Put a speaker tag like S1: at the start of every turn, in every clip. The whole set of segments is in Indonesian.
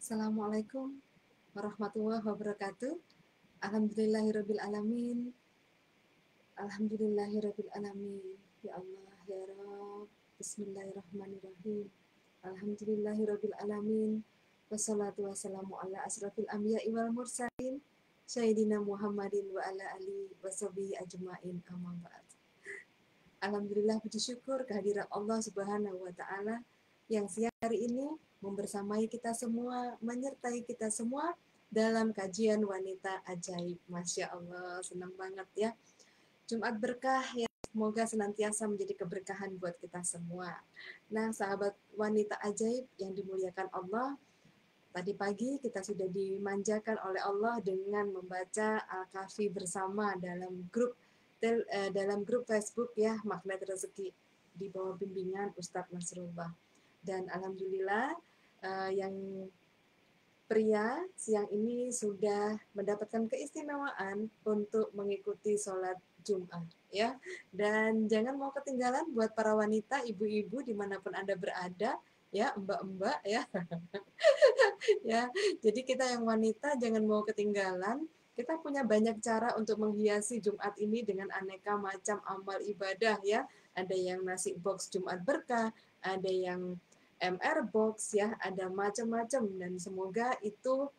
S1: Assalamualaikum warahmatullahi wabarakatuh. Alhamdulillahirabbil alamin. Alhamdulillahirabbil alamin. Ya Allah, ya Rabb. Bismillahirrahmanirrahim. Alhamdulillahirabbil alamin. Wassalatu wassalamu ala asrafil anbiya'i wal mursalin. Sayyidina Muhammadin wa ala alihi washabihi ajmain. Amma ba'd. Alhamdulillah, puji syukur kehadiran Allah Subhanahu wa taala yang siang hari ini membersamai kita semua, menyertai kita semua dalam kajian wanita ajaib. Masya Allah, senang banget ya. Jumat berkah ya, semoga senantiasa menjadi keberkahan buat kita semua. Nah, sahabat wanita ajaib yang dimuliakan Allah, tadi pagi kita sudah dimanjakan oleh Allah dengan membaca Al-Kahfi bersama dalam grup Facebook ya, Magnet Rezeki di bawah bimbingan Ustadz Nasrullah. Dan alhamdulillah yang pria siang ini sudah mendapatkan keistimewaan untuk mengikuti sholat Jumat ya. Dan jangan mau ketinggalan buat para wanita, ibu-ibu dimanapun Anda berada ya, mbak-mbak ya. Ya, jadi kita yang wanita jangan mau ketinggalan. Kita punya banyak cara untuk menghiasi Jumat ini dengan aneka macam amal ibadah ya. Ada yang nasi box Jumat berkah, ada yang MR box ya, ada macam-macam, dan semoga itu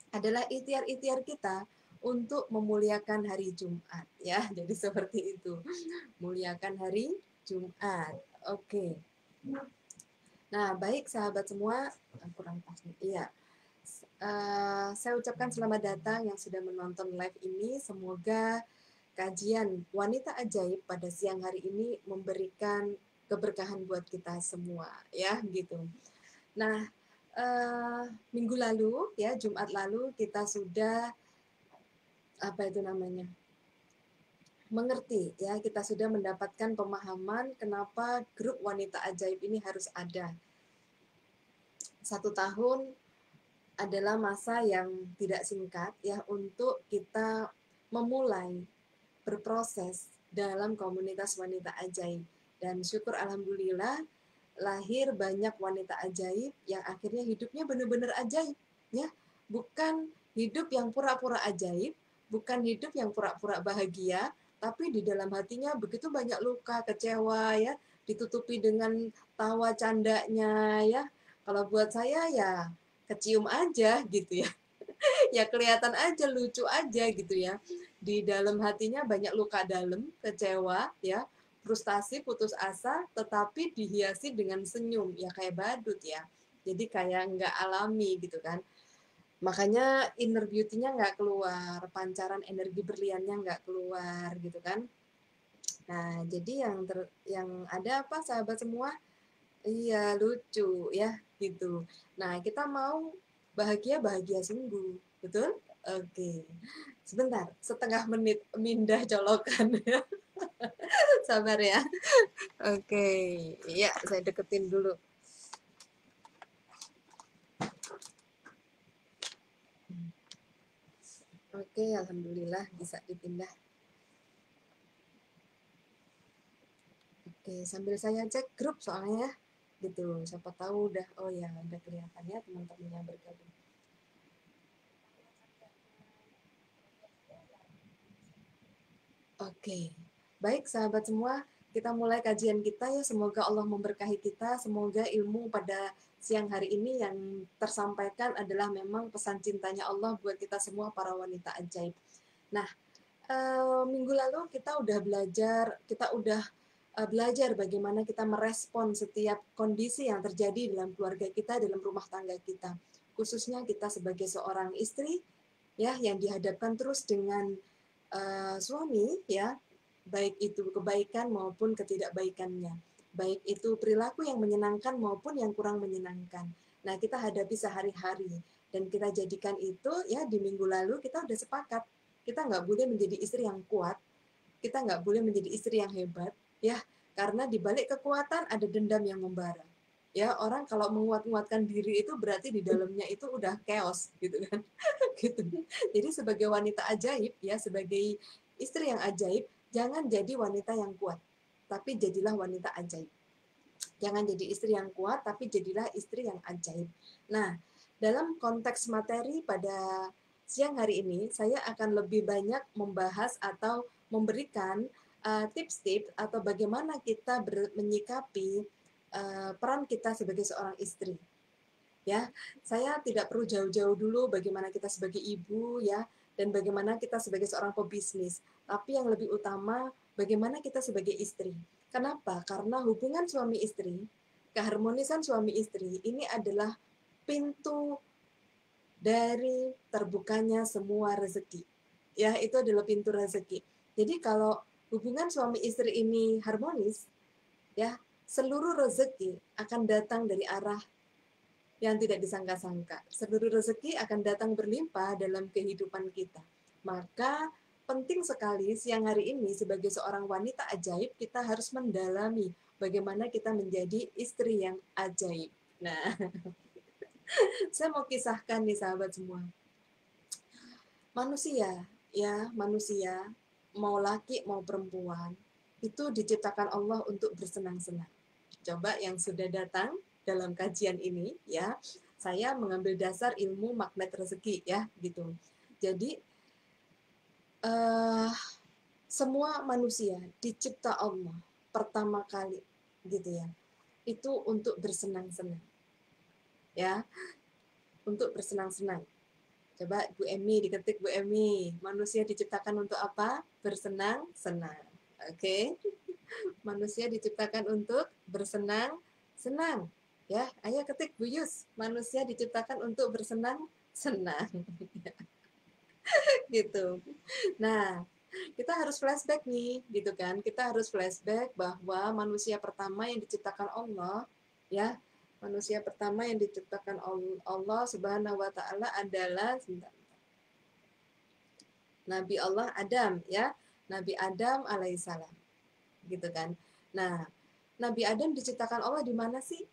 S1: adalah ikhtiar-ikhtiar kita untuk memuliakan hari Jumat ya. Jadi seperti itu. Muliakan hari Jumat. Oke. Nah, baik sahabat semua, kurang pas nih. Iya. Saya ucapkan selamat datang yang sudah menonton live ini. Semoga kajian wanita ajaib pada siang hari ini memberikan keberkahan buat kita semua, ya gitu. Nah, minggu lalu, ya Jumat lalu kita sudah mengerti, ya kita sudah mendapatkan pemahaman kenapa grup wanita ajaib ini harus ada. 1 tahun adalah masa yang tidak singkat ya untuk kita memulai berproses dalam komunitas wanita ajaib. Dan syukur alhamdulillah lahir banyak wanita ajaib yang akhirnya hidupnya benar-benar ajaib ya. Bukan hidup yang pura-pura ajaib, bukan hidup yang pura-pura bahagia, tapi di dalam hatinya begitu banyak luka, kecewa ya, ditutupi dengan tawa candanya ya. Kalau buat saya ya kecium aja gitu ya. Ya kelihatan aja, lucu aja gitu ya. Di dalam hatinya banyak luka dalam, kecewa ya, frustasi, putus asa, tetapi dihiasi dengan senyum ya, kayak badut ya. Jadi kayak nggak alami gitu kan. Makanya inner beauty-nya nggak keluar, pancaran energi berliannya nggak keluar gitu kan. Nah, jadi yang ada apa sahabat semua? Iya, lucu ya, gitu. Nah, kita mau bahagia sungguh, betul? Oke. Sebentar, setengah menit mindah colokan ya. Sabar ya. Oke. Iya, saya deketin dulu. Oke, alhamdulillah bisa dipindah. Oke, sambil saya cek grup soalnya ya. Gitu, siapa tahu udah, oh ya, udah kelihatan ya teman-temannya bergabung. Oke, baik sahabat semua, kita mulai kajian kita ya. Semoga Allah memberkahi kita, semoga ilmu pada siang hari ini yang tersampaikan adalah memang pesan cintanya Allah buat kita semua para wanita ajaib. Nah, minggu lalu kita udah belajar bagaimana kita merespon setiap kondisi yang terjadi dalam keluarga kita, dalam rumah tangga kita. Khususnya kita sebagai seorang istri ya yang dihadapkan terus dengan suami ya, baik itu kebaikan maupun ketidakbaikannya, baik itu perilaku yang menyenangkan maupun yang kurang menyenangkan. Nah, kita hadapi sehari-hari dan kita jadikan itu ya, di minggu lalu kita udah sepakat kita nggak boleh menjadi istri yang kuat, kita nggak boleh menjadi istri yang hebat ya, karena di balik kekuatan ada dendam yang membara. Ya, orang kalau menguat-nguatkan diri itu berarti di dalamnya itu udah chaos gitu kan. Gitu. Jadi sebagai wanita ajaib ya, sebagai istri yang ajaib, jangan jadi wanita yang kuat, tapi jadilah wanita ajaib. Jangan jadi istri yang kuat, tapi jadilah istri yang ajaib. Nah, dalam konteks materi pada siang hari ini, saya akan lebih banyak membahas atau memberikan tips-tips atau bagaimana kita menyikapi peran kita sebagai seorang istri. Ya, saya tidak perlu jauh-jauh dulu bagaimana kita sebagai ibu ya, dan bagaimana kita sebagai seorang pebisnis. Tapi yang lebih utama bagaimana kita sebagai istri. Kenapa? Karena hubungan suami istri, keharmonisan suami istri ini adalah pintu dari terbukanya semua rezeki. Ya, itu adalah pintu rezeki. Jadi kalau hubungan suami istri ini harmonis, ya, seluruh rezeki akan datang dari arah yang tidak disangka-sangka. Seluruh rezeki akan datang berlimpah dalam kehidupan kita. Maka penting sekali siang hari ini sebagai seorang wanita ajaib, kita harus mendalami bagaimana kita menjadi istri yang ajaib. Nah, saya mau kisahkan nih sahabat semua. Manusia, ya, manusia, mau laki mau perempuan, itu diciptakan Allah untuk bersenang-senang. Coba yang sudah datang dalam kajian ini, ya, saya mengambil dasar ilmu magnet rezeki, ya, gitu. Jadi, semua manusia dicipta Allah pertama kali, gitu ya, itu untuk bersenang-senang, ya, untuk bersenang-senang. Coba Bu Emi diketik, Bu Emi, manusia diciptakan untuk apa? Bersenang-senang. Oke. Manusia diciptakan untuk bersenang-senang. Ya, ayo ketik Bu Yus, manusia diciptakan untuk bersenang-senang. Gitu. Nah, kita harus flashback nih, gitu kan? Kita harus flashback bahwa manusia pertama yang diciptakan Allah, ya, manusia pertama yang diciptakan Allah Subhanahu wa taala adalah Nabi Allah Adam, ya. Nabi Adam alaihissalam. Gitu kan. Nah, Nabi Adam diciptakan Allah di mana sih?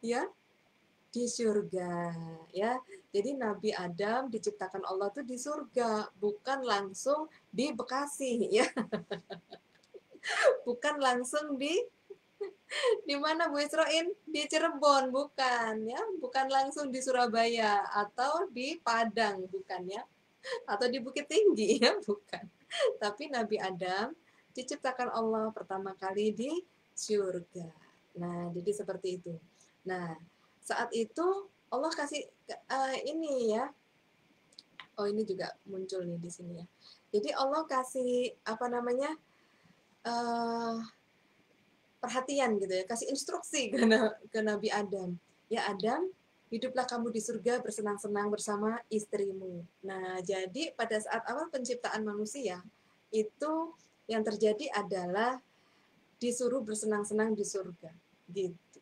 S1: Ya, di surga, ya. Jadi Nabi Adam diciptakan Allah tuh di surga, bukan langsung di Bekasi, ya. Bukan langsung di mana Bu Isroin? Di Cirebon, bukan ya. Bukan langsung di Surabaya atau di Padang, bukan ya. Atau di Bukit Tinggi, ya, bukan. Tapi Nabi Adam diciptakan Allah pertama kali di surga. Nah, jadi seperti itu. Nah, saat itu Allah kasih ini ya. Oh, ini juga muncul nih di sini ya. Jadi Allah kasih apa namanya? Uh, perhatian gitu ya, kasih instruksi ke Nabi Adam. Ya Adam, hiduplah kamu di surga bersenang-senang bersama istrimu. Nah, jadi pada saat awal penciptaan manusia, itu yang terjadi adalah disuruh bersenang-senang di surga. Gitu.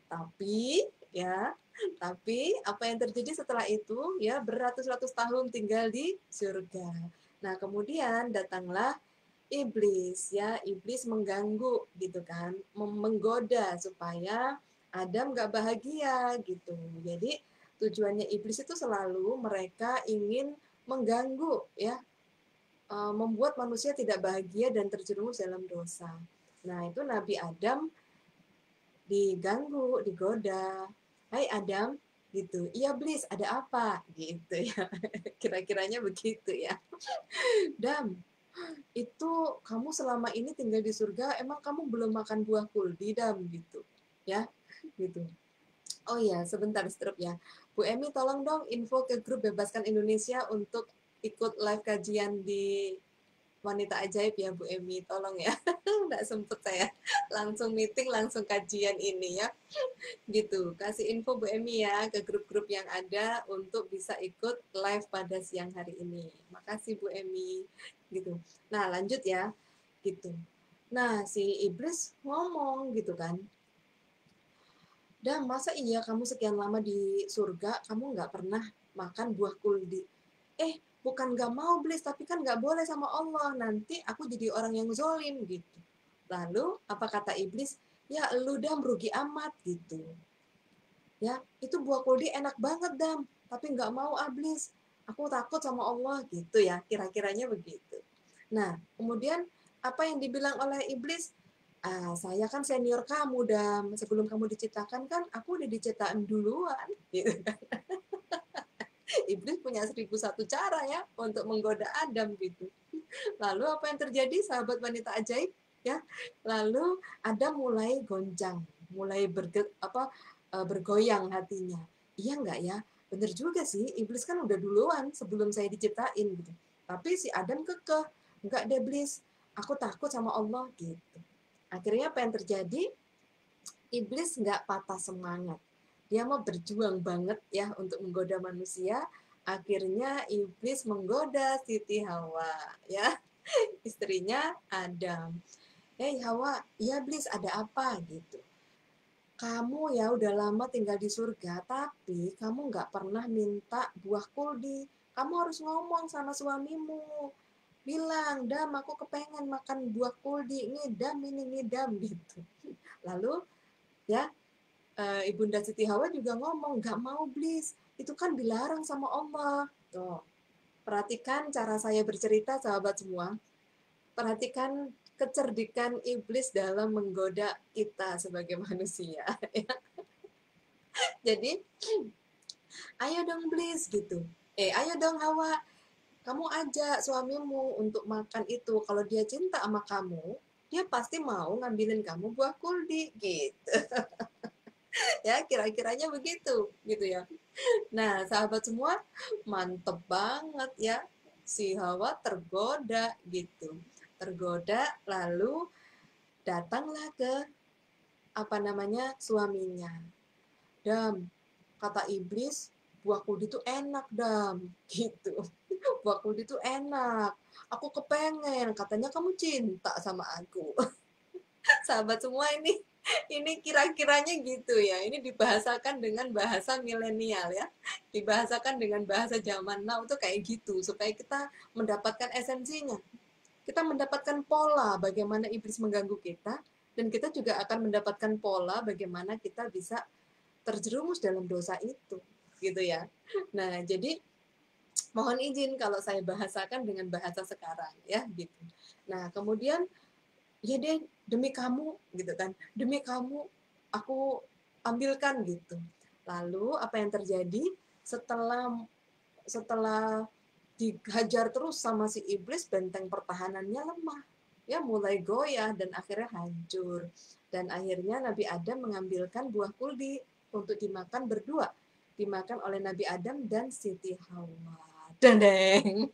S1: Tapi, ya, tapi apa yang terjadi setelah itu? Ya, beratus-ratus tahun tinggal di surga. Nah, kemudian datanglah iblis, ya, iblis mengganggu gitu kan, menggoda supaya Adam nggak bahagia gitu. Jadi tujuannya iblis itu selalu mereka ingin mengganggu, ya, membuat manusia tidak bahagia dan terjerumus dalam dosa. Nah, itu Nabi Adam diganggu, digoda. Hai Adam, gitu. Iya, Iblis, ada apa? Gitu ya. Kira-kiranya begitu ya. Dam, itu kamu selama ini tinggal di surga, emang kamu belum makan buah kuldi, Dam, gitu. Ya, gitu. Oh iya, sebentar strip ya. Bu Emi tolong dong info ke grup Bebaskan Indonesia untuk ikut live kajian di Wanita Ajaib ya Bu Emi, tolong ya. Nggak sempet saya langsung meeting, langsung kajian ini ya. Gitu, kasih info Bu Emi ya ke grup-grup yang ada untuk bisa ikut live pada siang hari ini. Makasih Bu Emi. Gitu. Nah, lanjut ya. Gitu. Nah, si iblis ngomong gitu kan. Dan masa iya kamu sekian lama di surga, kamu nggak pernah makan buah kuldi? Bukan nggak mau iblis, tapi kan nggak boleh sama Allah. Nanti aku jadi orang yang zolim gitu. Lalu apa kata iblis? Ya lu dah merugi amat gitu. Ya, itu buah kuldi enak banget Dam, tapi nggak mau iblis. Aku takut sama Allah gitu ya, kira-kiranya begitu. Nah, kemudian apa yang dibilang oleh iblis? Saya kan senior kamu, Dam. Sebelum kamu diciptakan kan aku udah diciptakan duluan. Gitu. Iblis punya 1001 cara ya untuk menggoda Adam gitu. Lalu apa yang terjadi, sahabat wanita ajaib? Ya, lalu Adam mulai gonjang, mulai bergoyang hatinya. Iya nggak ya? Bener juga sih, iblis kan udah duluan sebelum saya diciptain gitu. Tapi si Adam kekeh, nggak deh iblis, aku takut sama Allah gitu. Akhirnya apa yang terjadi? Iblis nggak patah semangat. Dia mau berjuang banget ya untuk menggoda manusia. Akhirnya iblis menggoda Siti Hawa ya, istrinya Adam. Hei Hawa, ya iblis ada apa gitu. Kamu ya udah lama tinggal di surga, tapi kamu nggak pernah minta buah kuldi. Kamu harus ngomong sama suamimu. Bilang, Dam aku kepengen makan buah kuldi. Ngidam ini ngidam gitu. Lalu ya Ibunda Siti Hawa juga ngomong, nggak mau iblis, itu kan dilarang sama Allah. Tuh, perhatikan cara saya bercerita, sahabat semua. Perhatikan kecerdikan iblis dalam menggoda kita sebagai manusia. Jadi, ayo dong iblis gitu. Ayo dong Hawa, kamu ajak suamimu untuk makan itu. Kalau dia cinta sama kamu, dia pasti mau ngambilin kamu buah kuldi gitu. Ya, kira-kiranya begitu gitu ya. Nah, sahabat semua, mantep banget ya. Si Hawa tergoda gitu. Tergoda lalu datanglah ke suaminya. Dam, kata iblis, buah kuldi itu enak, Dam. Gitu. Buah kuldi itu enak. Aku kepengen, katanya kamu cinta sama aku. Sahabat semua, ini kira-kiranya gitu ya. Ini dibahasakan dengan bahasa milenial ya. Dibahasakan dengan bahasa zaman now tuh kayak gitu supaya kita mendapatkan esensinya. Kita mendapatkan pola bagaimana iblis mengganggu kita dan kita juga akan mendapatkan pola bagaimana kita bisa terjerumus dalam dosa itu, gitu ya. Nah, jadi mohon izin kalau saya bahasakan dengan bahasa sekarang ya gitu. Nah, kemudian ya deh demi kamu gitu kan, demi kamu aku ambilkan gitu. Lalu apa yang terjadi setelah setelah dihajar terus sama si iblis, benteng pertahanannya lemah ya, mulai goyah dan akhirnya hancur. Dan akhirnya Nabi Adam mengambilkan buah kuldi untuk dimakan berdua, dimakan oleh Nabi Adam dan Siti Hawa. Dendeng.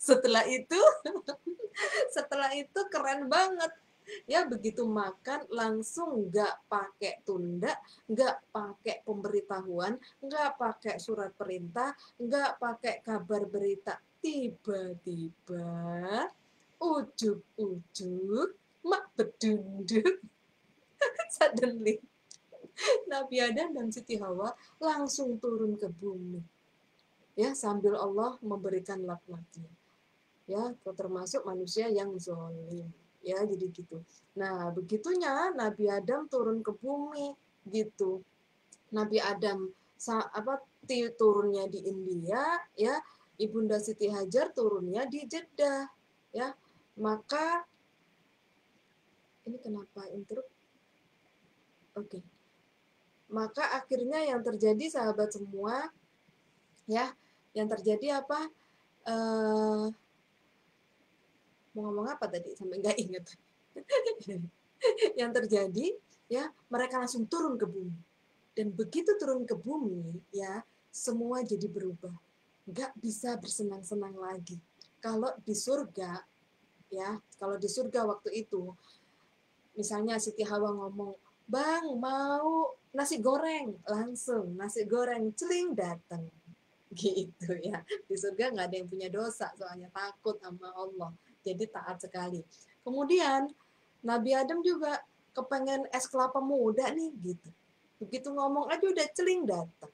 S1: setelah itu setelah itu keren banget ya, begitu makan langsung, nggak pakai tunda, nggak pakai pemberitahuan, nggak pakai surat perintah, nggak pakai kabar berita, tiba-tiba ujuk-ujuk mak bedunduk suddenly Nabi Adam dan Siti Hawa langsung turun ke bumi ya, sambil Allah memberikan laknatnya ya, termasuk manusia yang zolim ya, jadi gitu. Nah, begitunya Nabi Adam turun ke bumi gitu. Nabi Adam turunnya di India ya, Ibunda Siti Hajar turunnya di Jeddah ya. Maka ini kenapa intro? Oke. Maka akhirnya yang terjadi, sahabat semua ya, yang terjadi apa? Mau ngomong apa tadi sampai nggak inget. Yang terjadi ya, mereka langsung turun ke bumi, dan begitu turun ke bumi ya, semua jadi berubah, nggak bisa bersenang-senang lagi. Kalau di surga ya, kalau di surga waktu itu misalnya Siti Hawa ngomong, bang mau nasi goreng, langsung nasi goreng celing datang gitu ya. Di surga nggak ada yang punya dosa, soalnya takut sama Allah, jadi taat sekali. Kemudian Nabi Adam juga kepengen es kelapa muda nih gitu, begitu ngomong aja udah celing datang.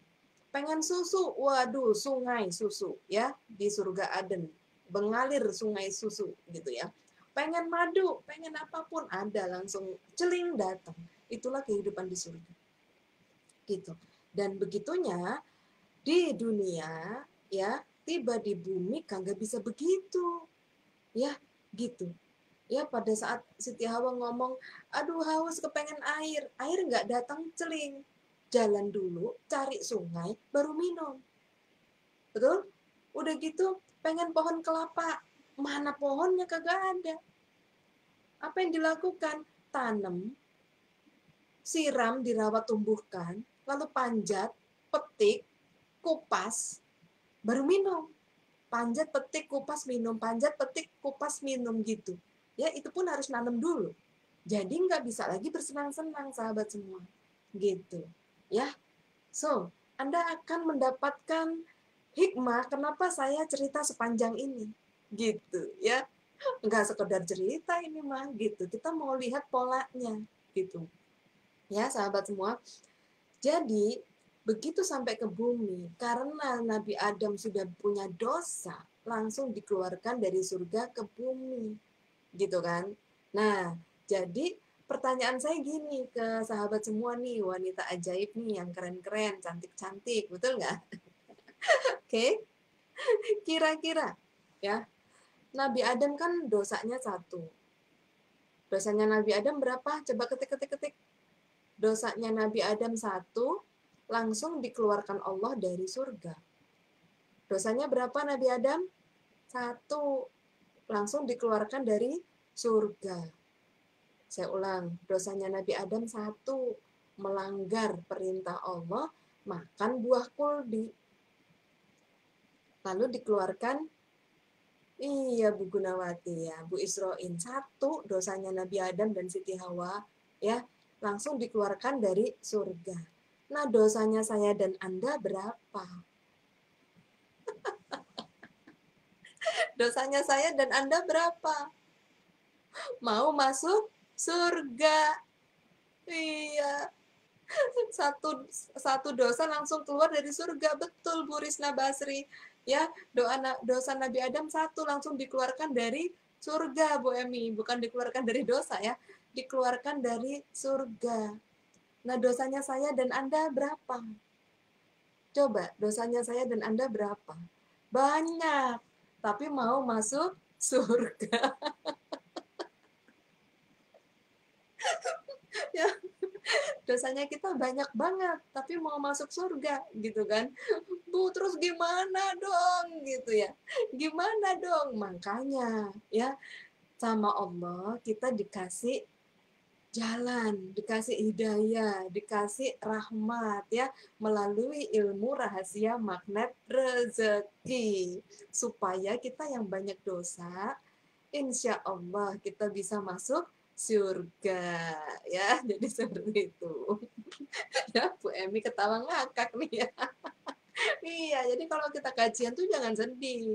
S1: Pengen susu, waduh, sungai susu ya di surga Aden, mengalir sungai susu gitu ya. Pengen madu, pengen apapun ada, langsung celing datang. Itulah kehidupan di surga gitu. Dan begitunya di dunia ya, tiba di bumi kagak bisa begitu ya gitu. Ya, pada saat Siti Hawa ngomong, aduh haus kepengen air, air nggak datang celing. Jalan dulu, cari sungai, baru minum. Betul? Udah gitu, pengen pohon kelapa, mana pohonnya kagak ada. Apa yang dilakukan? Tanam, siram, dirawat, tumbuhkan, lalu panjat, petik, kupas, baru minum. Panjat, petik, kupas, minum. Panjat, petik, kupas, minum gitu. Ya, itu pun harus nanam dulu. Jadi nggak bisa lagi bersenang-senang, sahabat semua. Gitu. Ya, so, Anda akan mendapatkan hikmah kenapa saya cerita sepanjang ini. Gitu, ya. Nggak sekedar cerita ini mah, gitu. Kita mau lihat polanya, gitu. Ya, sahabat semua. Jadi, begitu sampai ke bumi, karena Nabi Adam sudah punya dosa, langsung dikeluarkan dari surga ke bumi. Gitu kan? Nah, jadi pertanyaan saya gini ke sahabat semua nih, wanita ajaib nih yang keren-keren, cantik-cantik, betul nggak? Oke, kira-kira ya, Nabi Adam kan dosanya satu. Dosanya Nabi Adam berapa? Coba ketik-ketik-ketik. Dosanya Nabi Adam satu, langsung dikeluarkan Allah dari surga. Dosanya berapa Nabi Adam? Satu, langsung dikeluarkan dari surga. Saya ulang, dosanya Nabi Adam satu, melanggar perintah Allah, makan buah kuldi. Lalu dikeluarkan, iya Bu Gunawati ya, Bu Isroin, satu dosanya Nabi Adam dan Siti Hawa, ya, langsung dikeluarkan dari surga. Nah, dosanya saya dan Anda berapa? Dosanya saya dan Anda berapa? Mau masuk surga. Iya, satu satu dosa langsung keluar dari surga, betul Bu Risna Basri. Ya, dosa Nabi Adam satu langsung dikeluarkan dari surga, Bu Emi, bukan dikeluarkan dari dosa ya, dikeluarkan dari surga. Nah, dosanya saya dan Anda berapa? Coba, dosanya saya dan Anda berapa? Banyak, tapi mau masuk surga. Ya, dosanya kita banyak banget, tapi mau masuk surga, gitu kan? Bu, terus gimana dong gitu ya? Gimana dong? Makanya ya, sama Allah kita dikasih jalan, dikasih hidayah, dikasih rahmat ya, melalui ilmu rahasia magnet rezeki. Supaya kita yang banyak dosa, insya Allah kita bisa masuk surga ya. Jadi seperti itu. Ya, Bu Emi ketawa ngakak nih ya. Iya, jadi kalau kita kajian tuh jangan sedih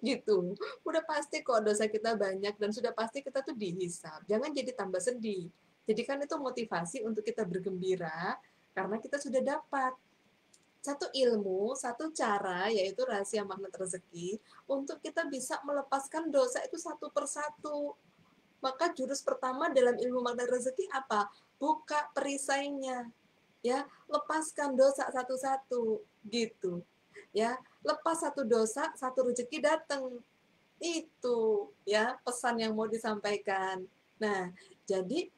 S1: gitu. Udah pasti kok dosa kita banyak dan sudah pasti kita tuh dihisab. Jangan jadi tambah sedih. Jadi kan itu motivasi untuk kita bergembira karena kita sudah dapat satu ilmu, satu cara, yaitu rahasia magnet rezeki, untuk kita bisa melepaskan dosa itu satu persatu. Maka jurus pertama dalam ilmu magnet rezeki apa? Buka perisainya, ya, lepaskan dosa satu-satu, gitu. Ya, lepas satu dosa, satu rezeki datang. Itu ya pesan yang mau disampaikan. Nah, jadi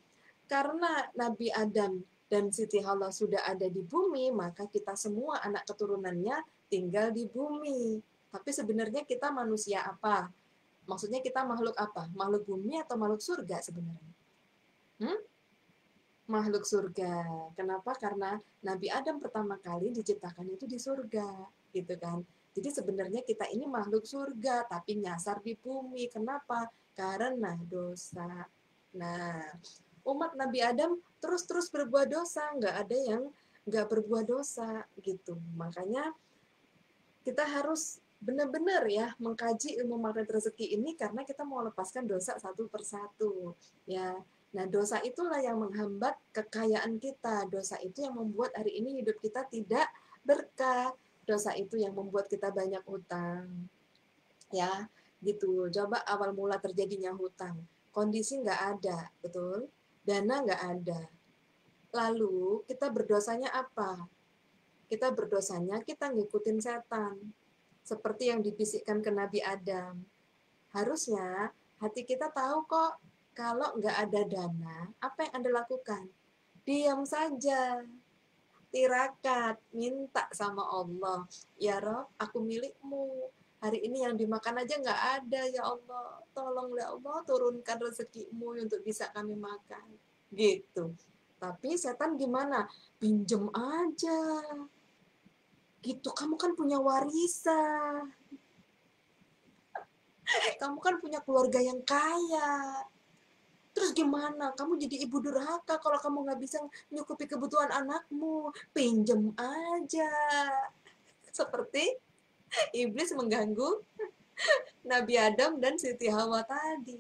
S1: karena Nabi Adam dan Siti Hawa sudah ada di bumi, maka kita semua anak keturunannya tinggal di bumi. Tapi sebenarnya kita manusia apa? Maksudnya kita makhluk apa? Makhluk bumi atau makhluk surga sebenarnya? Hmm? Makhluk surga. Kenapa? Karena Nabi Adam pertama kali diciptakan itu di surga, gitu kan. Jadi sebenarnya kita ini makhluk surga, tapi nyasar di bumi. Kenapa? Karena dosa. Nah, umat Nabi Adam terus-terus berbuat dosa, nggak ada yang nggak berbuat dosa, gitu. Makanya kita harus benar-benar ya mengkaji ilmu magnet rezeki ini karena kita mau lepaskan dosa satu persatu ya. Nah, dosa itulah yang menghambat kekayaan kita. Dosa itu yang membuat hari ini hidup kita tidak berkah. Dosa itu yang membuat kita banyak hutang. Ya, gitu. Coba awal mula terjadinya hutang. Kondisi nggak ada, betul? Dana nggak ada. Lalu kita berdosanya apa? Kita berdosanya kita ngikutin setan. Seperti yang dibisikkan ke Nabi Adam. Harusnya hati kita tahu kok Kalau nggak ada dana, apa yang Anda lakukan? Diam saja, tirakat, minta sama Allah. Ya Rob, aku milikmu. Hari ini yang dimakan aja nggak ada, ya Allah. Tolong ya Allah, turunkan rezekimu untuk bisa kami makan. Gitu. Tapi setan gimana? Pinjem aja. Gitu, kamu kan punya warisan. Kamu kan punya keluarga yang kaya. Terus gimana? Kamu jadi ibu durhaka kalau kamu nggak bisa nyukupi kebutuhan anakmu. Pinjem aja. Seperti iblis mengganggu Nabi Adam dan Siti Hawa tadi.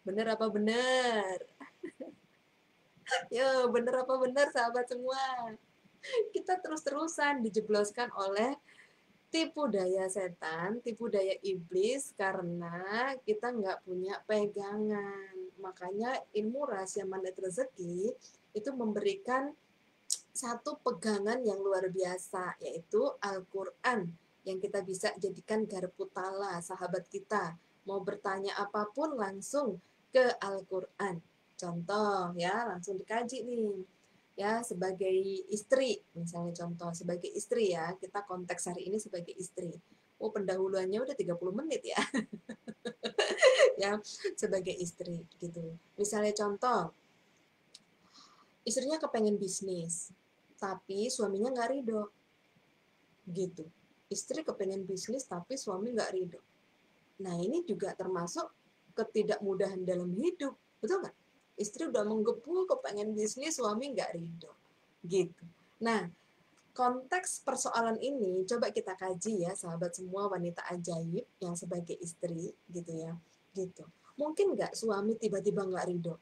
S1: Bener apa bener? Yo, bener apa bener sahabat semua? Kita terus-terusan dijebloskan oleh tipu daya setan, tipu daya iblis karena kita nggak punya pegangan. Makanya ilmu rahasia mandat rezeki itu memberikan satu pegangan yang luar biasa, yaitu Al-Quran, yang kita bisa jadikan garpu tala, sahabat kita. Mau bertanya apapun langsung ke Al-Quran. Contoh ya, langsung dikaji nih. Ya, sebagai istri, misalnya contoh, sebagai istri ya, kita konteks hari ini sebagai istri. Oh, pendahuluannya udah 30 menit ya. Ya, sebagai istri gitu. Misalnya contoh, istrinya kepengen bisnis, tapi suaminya nggak ridho gitu. Istri kepengen bisnis tapi suami nggak ridho. Nah ini juga termasuk ketidakmudahan dalam hidup, betul nggak? Istri udah menggebu kepengen bisnis, suami nggak ridho gitu. Nah konteks persoalan ini coba kita kaji ya sahabat semua wanita ajaib yang sebagai istri gitu ya gitu. Mungkin nggak suami tiba-tiba nggak ridho?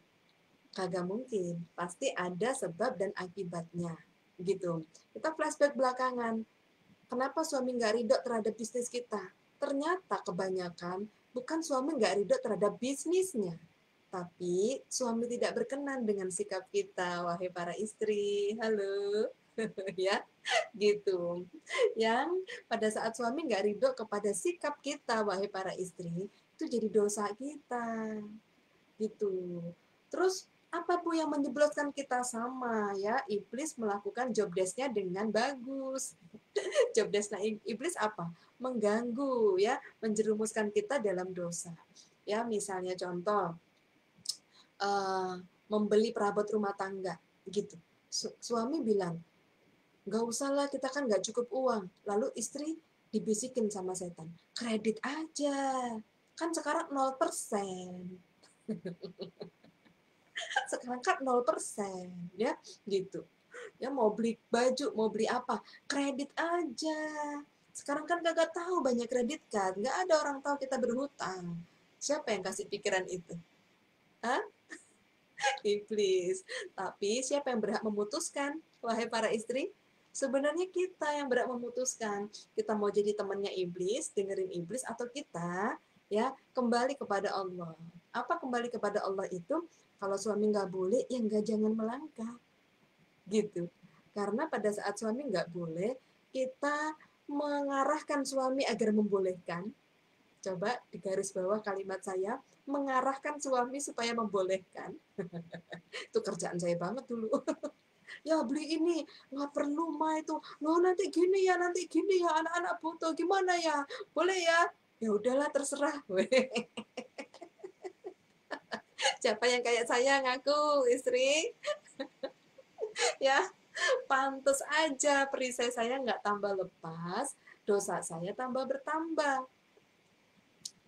S1: Kagak mungkin, pasti ada sebab dan akibatnya gitu. Kita flashback belakangan, kenapa suami nggak ridho terhadap bisnis kita? Ternyata kebanyakan bukan suami nggak ridho terhadap bisnisnya, tapi suami tidak berkenan dengan sikap kita, wahai para istri. Halo, ya, gitu. Yang pada saat suami nggak ridho kepada sikap kita, wahai para istri, itu jadi dosa kita, gitu. Terus apa Bu yang menjebloskan kita? Sama ya, iblis melakukan job desk-nya dengan bagus. Job desk iblis apa? Mengganggu ya, menjerumuskan kita dalam dosa. Ya, misalnya contoh uh, membeli perabot rumah tangga gitu. Suami bilang, nggak usah lah, kita kan nggak cukup uang. Lalu istri dibisikin sama setan, kredit aja, kan sekarang 0%. Sekarang kan 0%, ya gitu. Ya mau beli baju, mau beli apa, kredit aja. Sekarang kan kagak tahu banyak kredit kan, nggak ada orang tahu kita berhutang. Siapa yang kasih pikiran itu? Hah? Iblis. Tapi siapa yang berhak memutuskan, wahai para istri? Sebenarnya kita yang berhak memutuskan. Kita mau jadi temannya iblis, dengerin iblis, atau kita ya kembali kepada Allah. Apa kembali kepada Allah itu? Kalau suami nggak boleh, ya nggak, jangan melangkah gitu. Karena pada saat suami nggak boleh, kita mengarahkan suami agar membolehkan. Coba di garis bawah kalimat saya, mengarahkan suami supaya membolehkan. Itu kerjaan saya banget dulu. Ya beli ini, nggak perlu mah itu. Loh nanti gini ya, anak-anak butuh, gimana ya? Boleh ya? Ya udahlah terserah. Siapa yang kayak saya ngaku istri? Ya, pantes aja perisai saya nggak tambah lepas, dosa saya tambah bertambah.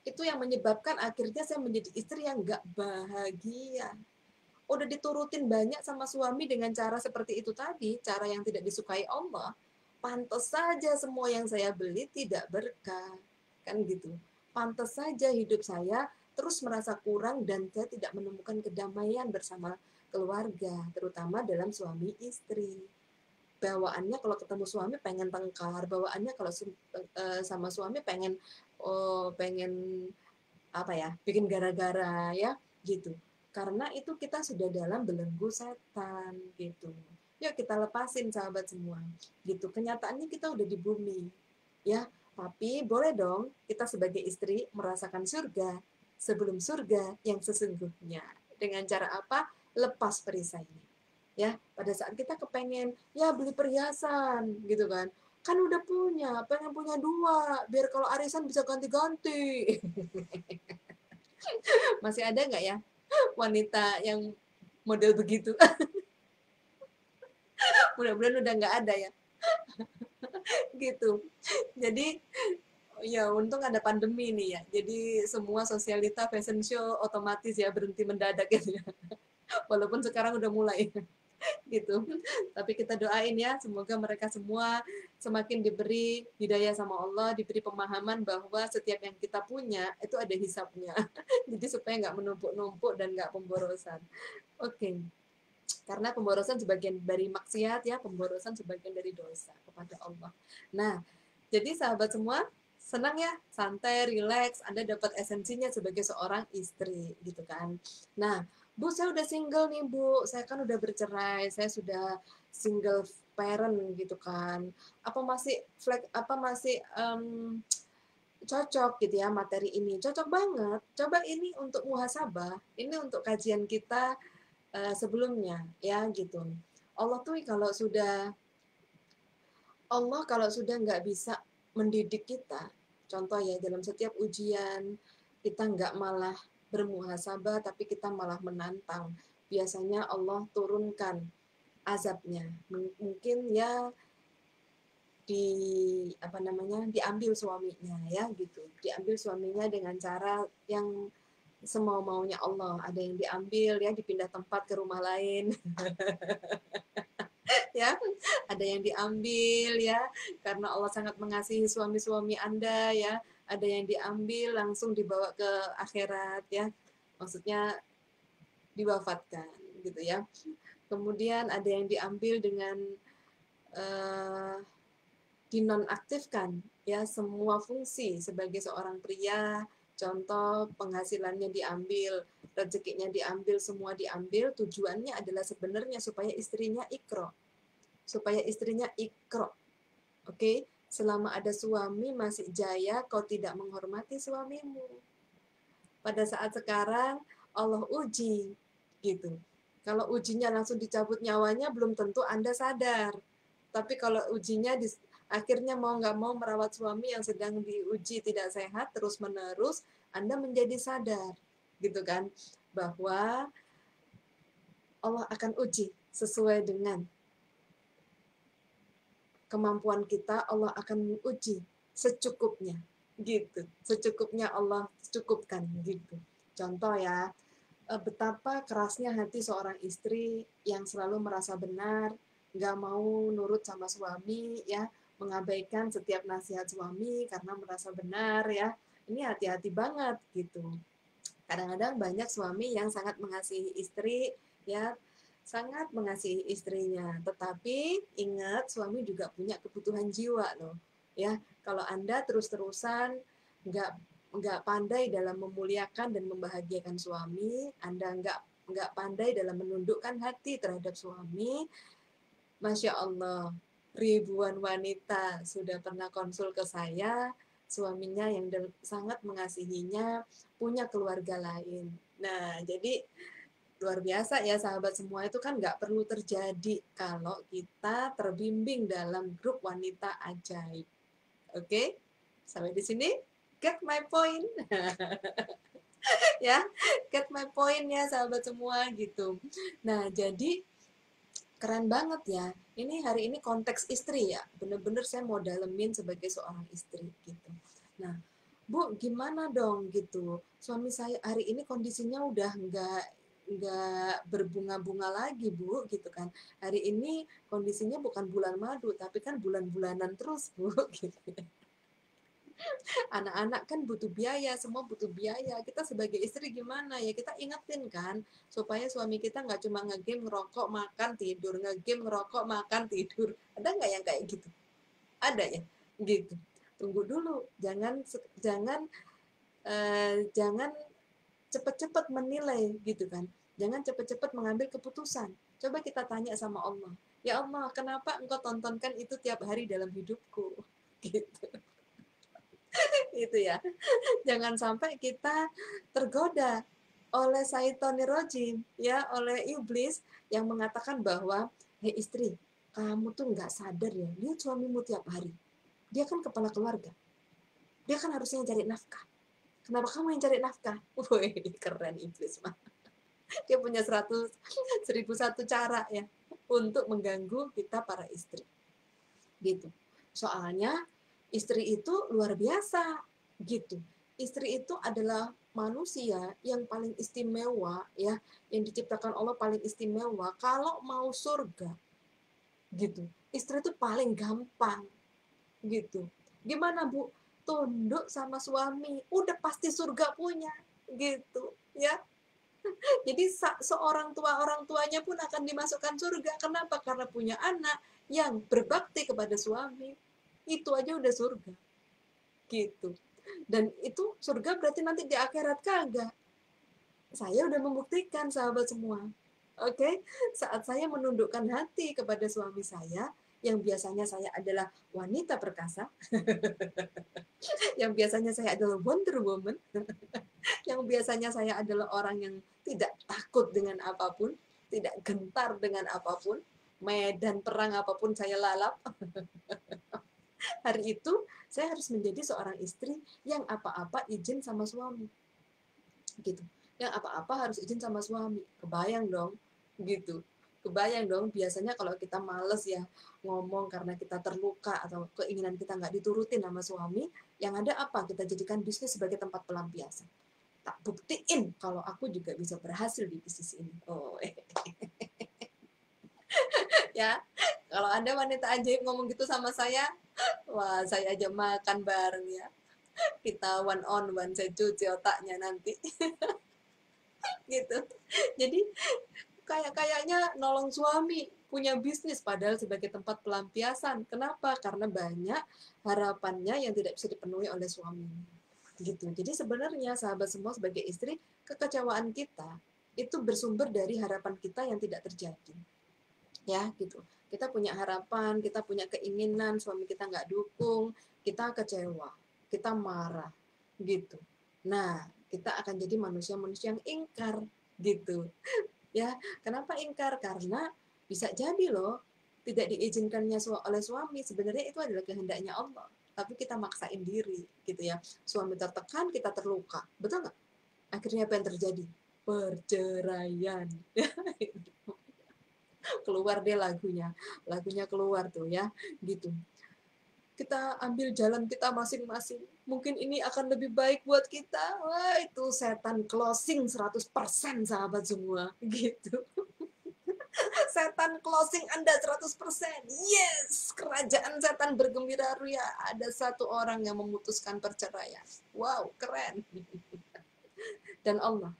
S1: Itu yang menyebabkan akhirnya saya menjadi istri yang nggak bahagia. Udah diturutin banyak sama suami dengan cara seperti itu tadi, cara yang tidak disukai Allah, pantes saja semua yang saya beli tidak berkah. Kan gitu. Pantes saja hidup saya terus merasa kurang dan saya tidak menemukan kedamaian bersama keluarga, terutama dalam suami istri. Bawaannya kalau ketemu suami pengen tengkar, bawaannya kalau sama suami pengen pengen apa ya, bikin gara-gara ya gitu. Karena itu kita sudah dalam belenggu setan gitu. Yuk kita lepasin sahabat semua gitu. Kenyataannya kita udah di bumi ya, tapi boleh dong kita sebagai istri merasakan surga sebelum surga yang sesungguhnya. Dengan cara apa? Lepas perisainya. Ya, pada saat kita kepengen ya beli perhiasan gitu kan, kan udah punya, pengen punya dua, biar kalau arisan bisa ganti-ganti. Masih ada nggak ya wanita yang model begitu? Mudah-mudahan udah nggak ada ya, gitu. Jadi ya untung ada pandemi nih ya. Jadi semua sosialita fashion show otomatis ya berhenti mendadak gitu ya. Walaupun sekarang udah mulai gitu. Tapi kita doain ya, semoga mereka semua semakin diberi hidayah sama Allah, diberi pemahaman bahwa setiap yang kita punya itu ada hisapnya. Jadi supaya nggak menumpuk-numpuk dan nggak pemborosan. Oke. Karena pemborosan sebagian dari maksiat ya, pemborosan sebagian dari dosa kepada Allah. Nah, jadi sahabat semua, senang ya, santai, rileks, Anda dapat esensinya sebagai seorang istri gitu kan. Nah, Bu, saya udah single nih, Bu. Saya kan udah bercerai, saya sudah single parent gitu kan. Apa masih cocok gitu ya materi ini? Cocok banget. Coba ini untuk muhasabah, ini untuk kajian kita sebelumnya ya gitu. Allah tuh kalau sudah nggak bisa mendidik kita, contoh ya dalam setiap ujian kita nggak malah bermuhasabah tapi kita malah menantang. Biasanya Allah turunkan azabnya. Mungkin ya di diambil suaminya ya gitu. Diambil suaminya dengan cara yang semau maunya Allah. Ada yang diambil ya dipindah tempat ke rumah lain. Ya, ada yang diambil ya karena Allah sangat mengasihi suami-suami Anda ya, ada yang diambil langsung dibawa ke akhirat ya, maksudnya diwafatkan gitu ya. Kemudian ada yang diambil dengan uh, dinonaktifkan ya semua fungsi sebagai seorang pria, contoh penghasilannya diambil, rezekinya diambil, semua diambil, tujuannya adalah sebenarnya supaya istrinya ikro, supaya istrinya ikro. Oke, selama ada suami masih jaya, kau tidak menghormati suamimu. Pada saat sekarang Allah uji, gitu. Kalau ujinya langsung dicabut nyawanya, belum tentu Anda sadar. Tapi kalau ujinya akhirnya mau nggak mau merawat suami yang sedang diuji tidak sehat terus menerus, Anda menjadi sadar, gitu kan, bahwa Allah akan uji sesuai dengan kemampuan kita. Allah akan menguji secukupnya gitu, secukupnya Allah cukupkan gitu. Contoh ya, betapa kerasnya hati seorang istri yang selalu merasa benar, nggak mau nurut sama suami ya, mengabaikan setiap nasihat suami karena merasa benar ya. Ini hati-hati banget gitu. Kadang-kadang banyak suami yang sangat mengasihi istri ya, sangat mengasihi istrinya, tetapi ingat suami juga punya kebutuhan jiwa loh ya. Kalau Anda terus-terusan nggak nggak pandai dalam memuliakan dan membahagiakan suami, Anda nggak pandai dalam menundukkan hati terhadap suami, Masya Allah, ribuan wanita sudah pernah konsul ke saya, suaminya yang sangat mengasihinya punya keluarga lain. Nah, jadi luar biasa ya sahabat semua, itu kan nggak perlu terjadi kalau kita terbimbing dalam grup wanita ajaib. Oke, sampai di sini get my point. Ya, get my point ya sahabat semua gitu. Nah, jadi keren banget ya. Ini hari ini konteks istri ya. Bener-bener saya mau dalemin sebagai seorang istri gitu. Nah, Bu, gimana dong gitu. Suami saya hari ini kondisinya udah nggak berbunga-bunga lagi, Bu, gitu kan. Hari ini kondisinya bukan bulan madu, tapi kan bulan-bulanan terus, Bu, gitu. Anak-anak kan butuh biaya, semua butuh biaya. Kita sebagai istri gimana ya? Kita ingetin kan, supaya suami kita nggak cuma ngegame, ngerokok, makan, tidur, ngegame, ngerokok, makan, tidur. Ada nggak yang kayak gitu? Ada ya, gitu. Tunggu dulu, jangan cepet-cepet menilai gitu kan. Jangan cepet-cepet mengambil keputusan. Coba kita tanya sama Allah. Ya Allah, kenapa engkau tontonkan itu tiap hari dalam hidupku? Gitu. Itu ya. Jangan sampai kita tergoda oleh syaitonir rojim, ya, oleh iblis yang mengatakan bahwa, hei istri, kamu tuh nggak sadar ya, lihat suamimu tiap hari. Dia kan kepala keluarga. Dia kan harusnya cari nafkah. Kenapa kamu yang cari nafkah? Wih, keren iblis mah. Dia punya 1001 cara ya untuk mengganggu kita para istri. Gitu. Soalnya istri itu luar biasa gitu. Istri itu adalah manusia yang paling istimewa ya, yang diciptakan Allah paling istimewa kalau mau surga gitu. Istri itu paling gampang gitu. Gimana Bu? Tunduk sama suami, udah pasti surga punya gitu ya. Jadi seorang tua orang tuanya pun akan dimasukkan surga. Kenapa? Karena punya anak yang berbakti kepada suami. Itu aja udah surga. Gitu. Dan itu surga berarti nanti di akhirat kagak. Saya udah membuktikan sahabat semua. Oke, saat saya menundukkan hati kepada suami saya, yang biasanya saya adalah wanita perkasa, yang biasanya saya adalah Wonder Woman, yang biasanya saya adalah orang yang tidak takut dengan apapun, tidak gentar dengan apapun, medan perang apapun saya lalap. Hari itu saya harus menjadi seorang istri yang apa-apa izin sama suami. Gitu. Yang apa-apa harus izin sama suami. Kebayang dong, gitu. Kebayang dong, biasanya kalau kita males ya ngomong karena kita terluka atau keinginan kita nggak diturutin sama suami, yang ada apa? Kita jadikan bisnis sebagai tempat pelampiasan. Tak buktiin kalau aku juga bisa berhasil di bisnis ini. Oh, ya. Kalau Anda wanita ajaib ngomong gitu sama saya, wah, saya aja makan bareng ya. Kita one on one, saya cuci otaknya nanti. Gitu. Jadi kayaknya nolong suami punya bisnis padahal sebagai tempat pelampiasan. Kenapa? Karena banyak harapannya yang tidak bisa dipenuhi oleh suaminya. Gitu. Jadi sebenarnya sahabat semua sebagai istri, kekecewaan kita itu bersumber dari harapan kita yang tidak terjadi. Ya, gitu. Kita punya harapan, kita punya keinginan, suami kita nggak dukung, kita kecewa, kita marah, gitu. Nah, kita akan jadi manusia-manusia yang ingkar, gitu. Ya, kenapa ingkar? Karena bisa jadi loh, tidak diizinkannya oleh suami, sebenarnya itu adalah kehendaknya Allah. Tapi kita maksain diri, gitu ya. Suami tertekan, kita terluka. Betul nggak? Akhirnya apa yang terjadi? Perceraian. Keluar deh lagunya keluar tuh ya, gitu. Kita ambil jalan kita masing-masing, mungkin ini akan lebih baik buat kita. Wah, itu setan closing 100% sahabat semua, gitu. Setan closing Anda 100%. Yes, kerajaan setan bergembira ria, ada satu orang yang memutuskan perceraian. Wow, keren. Dan Allah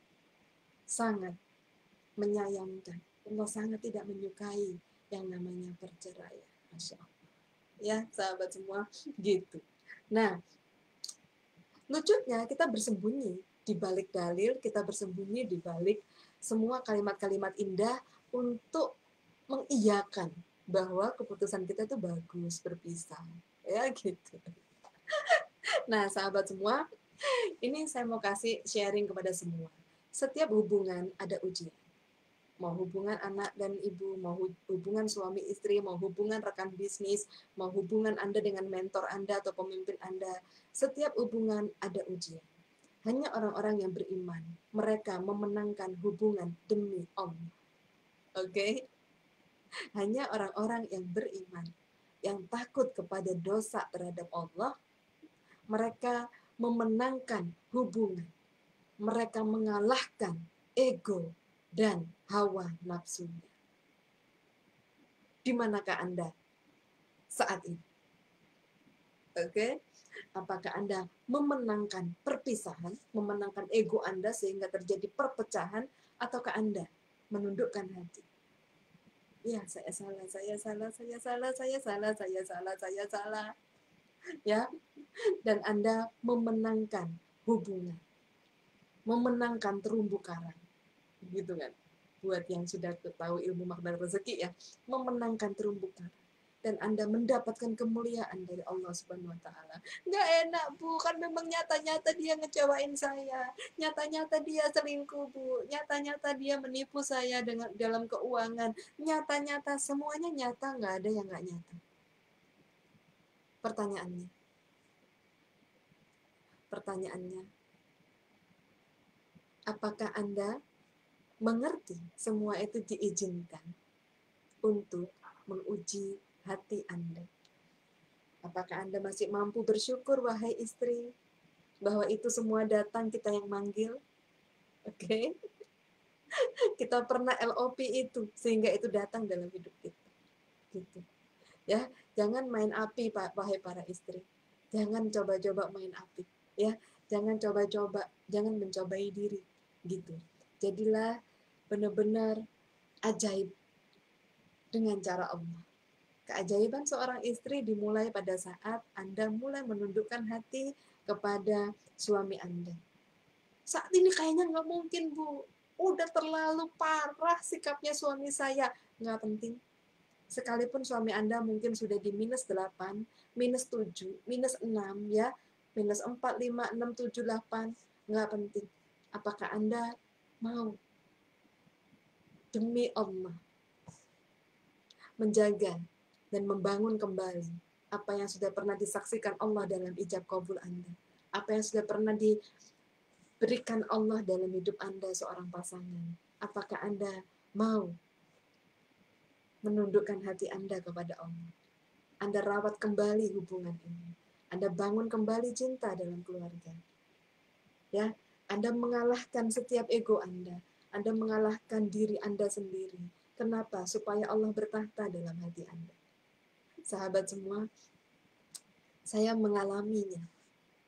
S1: sangat menyayangkan, Allah sangat tidak menyukai yang namanya perceraian. Masya Allah. Ya, sahabat semua, gitu. Nah, lucunya kita bersembunyi di balik dalil, kita bersembunyi di balik semua kalimat-kalimat indah untuk mengiyakan bahwa keputusan kita itu bagus berpisah. Ya, gitu. Nah, sahabat semua, ini saya mau kasih sharing kepada semua. Setiap hubungan ada ujian. Mau hubungan anak dan ibu, mau hubungan suami istri, mau hubungan rekan bisnis, mau hubungan Anda dengan mentor Anda atau pemimpin Anda, setiap hubungan ada ujian. Hanya orang-orang yang beriman, mereka memenangkan hubungan demi Allah. Oke? Hanya orang-orang yang beriman, yang takut kepada dosa terhadap Allah, mereka memenangkan hubungan. Mereka mengalahkan ego dan hawa nafsunya. Di manakah Anda saat ini? Oke? Apakah Anda memenangkan perpisahan, memenangkan ego Anda sehingga terjadi perpecahan, ataukah Anda menundukkan hati? Ya, saya salah, saya salah, saya salah, saya salah, saya salah, saya salah. Ya, dan Anda memenangkan hubungan, memenangkan terumbu karang, gitu kan? Buat yang sudah tahu ilmu makna rezeki ya, memenangkan terumbu karang. dan Anda mendapatkan kemuliaan dari Allah Subhanahu wa taala. Nggak enak, Bu, kan memang nyata-nyata dia ngecewain saya. Nyata-nyata dia selingkuh, Bu. Nyata-nyata dia menipu saya dengan dalam keuangan. Nyata-nyata semuanya nyata, nggak ada yang nggak nyata. Pertanyaannya, apakah Anda mengerti semua itu diizinkan untuk menguji hati Anda? Apakah Anda masih mampu bersyukur, wahai istri, bahwa itu semua datang kita yang manggil? Oke. Kita pernah LOP itu, sehingga itu datang dalam hidup kita. Gitu. Ya, jangan main api, Pak, wahai para istri. Jangan coba-coba main api. Ya, jangan coba-coba, jangan mencobai diri. Gitu. Jadilah benar-benar ajaib dengan cara Allah. Keajaiban seorang istri dimulai pada saat Anda mulai menundukkan hati kepada suami Anda. Saat ini kayaknya nggak mungkin, Bu. Udah terlalu parah sikapnya suami saya. Nggak penting. Sekalipun suami Anda mungkin sudah di -8, -7, -6, ya, -4, -5, -6, -7, -8, nggak penting. Apakah Anda mau demi Allah menjaga dan membangun kembali apa yang sudah pernah disaksikan Allah dalam ijab kabul Anda, apa yang sudah pernah diberikan Allah dalam hidup Anda seorang pasangan? Apakah Anda mau menundukkan hati Anda kepada Allah? Anda rawat kembali hubungan ini. Anda bangun kembali cinta dalam keluarga. Ya, Anda mengalahkan setiap ego Anda. Anda mengalahkan diri Anda sendiri. Kenapa? Supaya Allah bertahta dalam hati Anda. Sahabat semua, saya mengalaminya.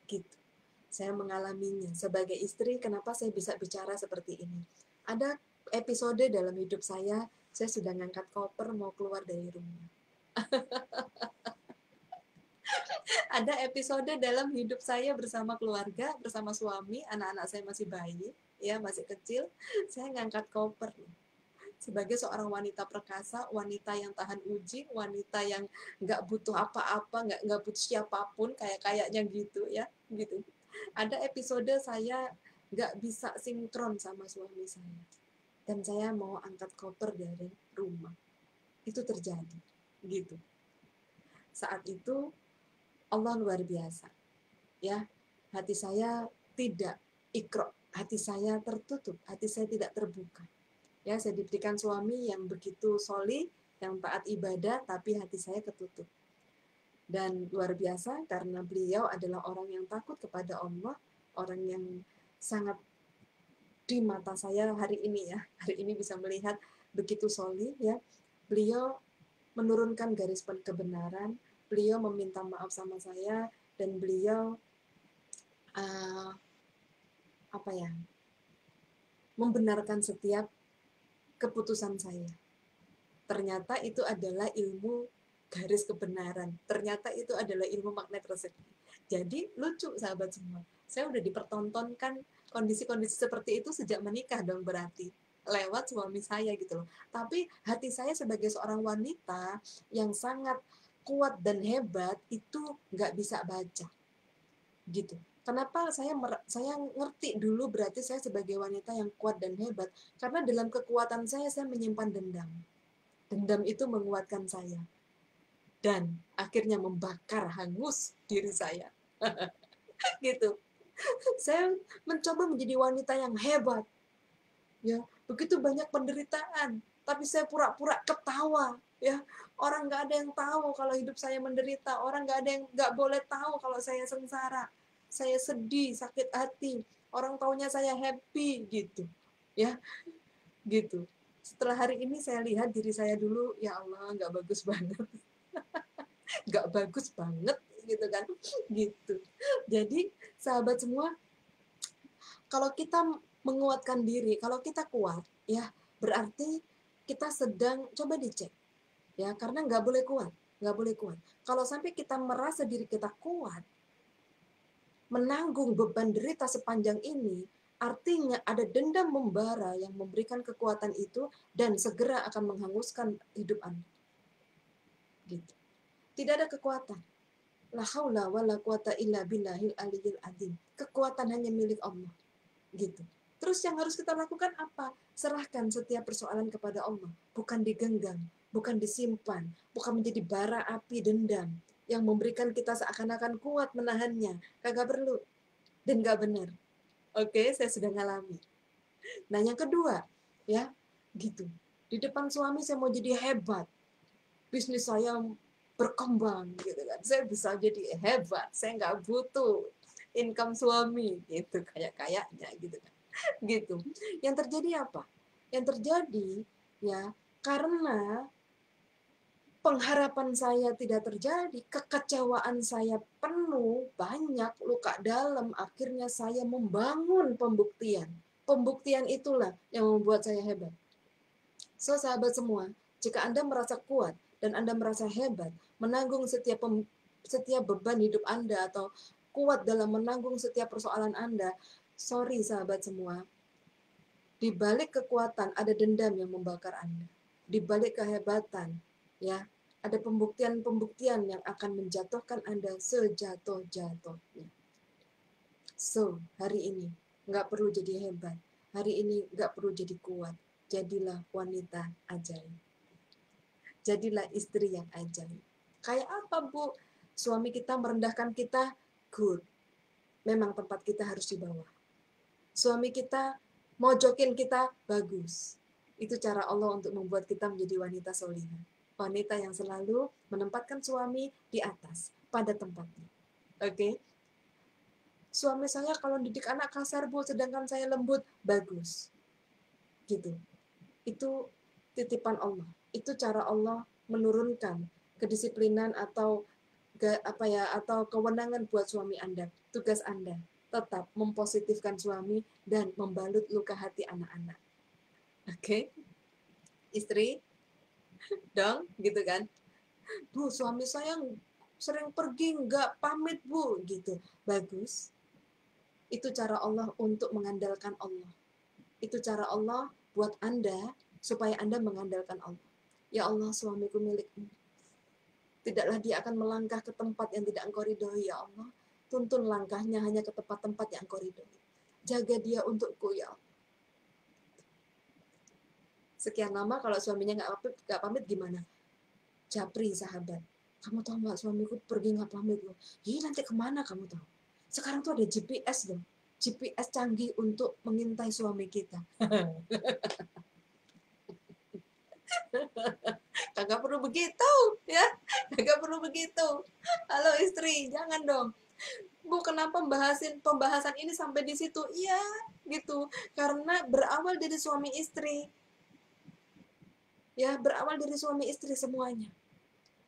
S1: Gitu. Saya mengalaminya sebagai istri. Kenapa saya bisa bicara seperti ini? Ada episode dalam hidup saya sudah ngangkat koper mau keluar dari rumah. Ada episode dalam hidup saya bersama keluarga, bersama suami, anak-anak saya masih bayi, ya masih kecil, saya ngangkat koper. Sebagai seorang wanita perkasa, wanita yang tahan uji, wanita yang nggak butuh apa-apa, nggak butuh siapapun, kayaknya gitu ya, gitu. Ada episode saya nggak bisa sinkron sama suami saya, dan saya mau angkat koper dari rumah. Itu terjadi, gitu. Saat itu Allah luar biasa, ya. Hati saya tidak ikro, hati saya tertutup, hati saya tidak terbuka. Ya, saya diberikan suami yang begitu solih, yang taat ibadah, tapi hati saya ketutup. Dan luar biasa karena beliau adalah orang yang takut kepada Allah, orang yang sangat di mata saya hari ini ya, hari ini bisa melihat begitu solih ya. Beliau menurunkan garis kebenaran, beliau meminta maaf sama saya, dan beliau membenarkan setiap keputusan saya. Ternyata itu adalah ilmu garis kebenaran. Ternyata itu adalah ilmu magnet rezeki. Jadi lucu sahabat semua. Saya udah dipertontonkan kondisi-kondisi seperti itu sejak menikah dong berarti. Lewat suami saya gitu loh. Tapi hati saya sebagai seorang wanita yang sangat kuat dan hebat itu nggak bisa baca. Gitu. Kenapa saya ngerti dulu berarti saya sebagai wanita yang kuat dan hebat? Karena dalam kekuatan saya menyimpan dendam. Dendam itu menguatkan saya. Dan akhirnya membakar hangus diri saya. Gitu. Saya mencoba menjadi wanita yang hebat. Ya, begitu banyak penderitaan, tapi saya pura-pura ketawa. Ya, orang nggak ada yang tahu kalau hidup saya menderita. Orang nggak boleh tahu kalau saya sengsara. Saya sedih, sakit hati. Orang taunya saya happy gitu. Ya, gitu. Setelah hari ini saya lihat diri saya dulu, ya Allah, nggak bagus banget. Nggak bagus banget gitu kan. Gitu. Jadi, sahabat semua, kalau kita menguatkan diri, kalau kita kuat, ya berarti kita sedang, coba dicek. Ya, karena nggak boleh kuat. Nggak boleh kuat. Kalau sampai kita merasa diri kita kuat, menanggung beban derita sepanjang ini, artinya ada dendam membara yang memberikan kekuatan itu dan segera akan menghanguskan hidup Anda. Gitu. Tidak ada kekuatan. La haula wala quwata illa billahil aliyyil azim. Kekuatan hanya milik Allah. Gitu. Terus yang harus kita lakukan apa? Serahkan setiap persoalan kepada Allah. Bukan digenggam, bukan disimpan, bukan menjadi bara api dendam yang memberikan kita seakan-akan kuat menahannya. Kagak perlu. Dan gak benar. Oke, saya sudah ngalami. Nah, yang kedua, ya, gitu. Di depan suami saya mau jadi hebat. Bisnis saya berkembang, gitu kan. Saya bisa jadi hebat. Saya nggak butuh income suami, gitu. Kayak-kayaknya, gitu kan. Gitu. Yang terjadi apa? Yang terjadi, ya, karena pengharapan saya tidak terjadi, kekecewaan saya penuh, banyak luka dalam, akhirnya saya membangun pembuktian. Pembuktian itulah yang membuat saya hebat. So, sahabat semua, jika Anda merasa kuat dan Anda merasa hebat, menanggung setiap beban hidup Anda atau kuat dalam menanggung setiap persoalan Anda, sorry sahabat semua, di balik kekuatan ada dendam yang membakar Anda. Di balik kehebatan, ya, ada pembuktian-pembuktian yang akan menjatuhkan Anda sejatuh-jatuhnya. So, hari ini nggak perlu jadi hebat. Hari ini nggak perlu jadi kuat. Jadilah wanita ajaib. Jadilah istri yang ajaib. Kayak apa, Bu? Suami kita merendahkan kita, good. Memang tempat kita harus di bawah. Suami kita mojokin kita, bagus. Itu cara Allah untuk membuat kita menjadi wanita solihah. Wanita yang selalu menempatkan suami di atas, pada tempatnya. Oke? Suami saya kalau didik anak kasar, Bu, sedangkan saya lembut, bagus. Gitu. Itu titipan Allah. Itu cara Allah menurunkan kedisiplinan atau atau kewenangan buat suami Anda. Tugas Anda tetap mempositifkan suami dan membalut luka hati anak-anak. Oke? Istri, dong, gitu kan? Bu, suami saya sering pergi, nggak pamit, Bu, gitu. Bagus. Itu cara Allah untuk mengandalkan Allah. Itu cara Allah buat Anda, supaya Anda mengandalkan Allah. Ya Allah, suamiku milikmu. Tidaklah dia akan melangkah ke tempat yang tidak engkau ridhoi, ya Allah. Tuntun langkahnya hanya ke tempat-tempat yang engkau ridhoi. Jaga dia untukku, ya Allah. Sekian lama kalau suaminya nggak pamit gimana? Japri, sahabat. Kamu tahu nggak, suamiku pergi nggak pamit loh. Ih, nanti kemana kamu tahu? Sekarang tuh ada GPS loh. GPS canggih untuk mengintai suami kita. Kagak perlu begitu, ya. Kagak perlu begitu. Halo istri, jangan dong. Bu, kenapa pembahasan ini sampai di situ? Iya, gitu. Karena berawal dari suami istri. Ya, berawal dari suami istri semuanya.